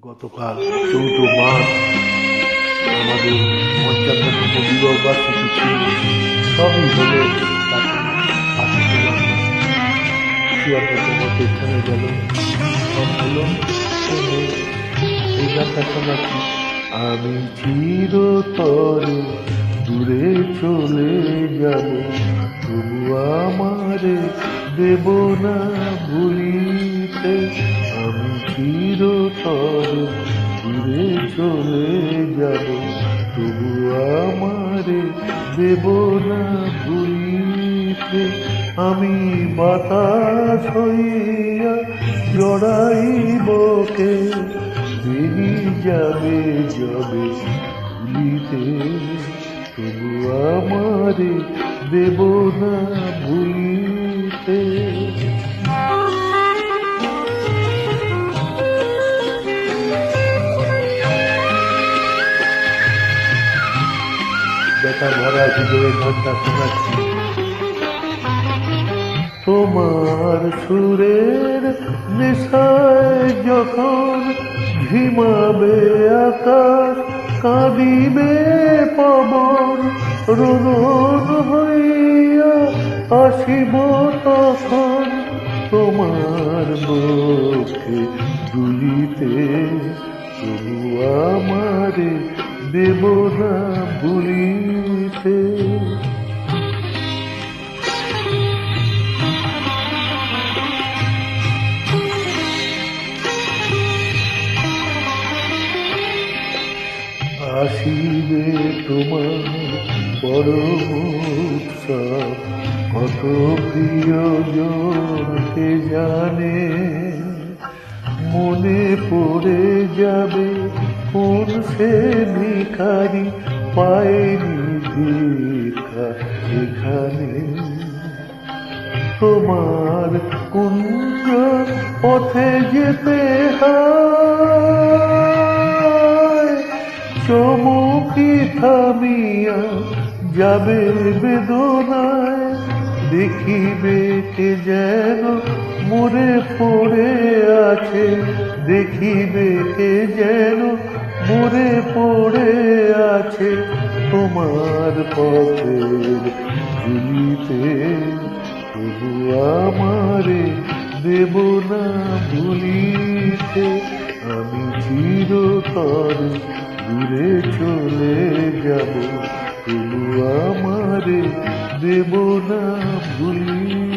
গতকাল 14 মার্চ আমাদের পঞ্চান্নতম বিবাহ বার্ষিকী ছিল। সবই হলো, তাকে পাশে পেলাম না। 76তম অনুষ্ঠানে গেল, সব হলো। এই গানটা শোনাচ্ছি। আমি চিরতরে দূরে চলে যাব, তবু আমারে দেব না ভুলিতে। আমি চিরতরে দূরে চলে যাব, তবু আমারে দেব না ভুলিতে। আমি বাতাস হইয়া জড়াইবকে, দেরি যাবে যাবে ভুলিতে, তবু আমারে দেব না ভুলিতে। ব্যথা ভরা হৃদয়ে ঘন্টা শোনাচ্ছি। তোমার সুরের নেশায় যখন ঝিমাবে আকাশ, কাঁদিবে পবন, রোদন হইয়া আসিব তখন তোমার বুকে দুলিতে, তবু আমারে দেব না ভুলিতে। আসিবে তোমার পরম উৎসব, কত প্রিয়জনকে জানে। মনে পড়ে যাবে কোন সে ভিখারি, পায়নি ভিক্ষা এখানে। তোমার কুঞ্জ পথে যেতে হয়, চমকি থামিয়া যাবে বেদনায়। দেখিবে কে যেন মরে পড়ে আছে, দেখিবে কে যেন মরে পড়ে আছে তোমার পথের ধুলিতে, তবু আমারে দেব না ভুলিতে। আমি চিরতরে দূরে চলে যাব, তবু আমারে দেব না ভুলিতে।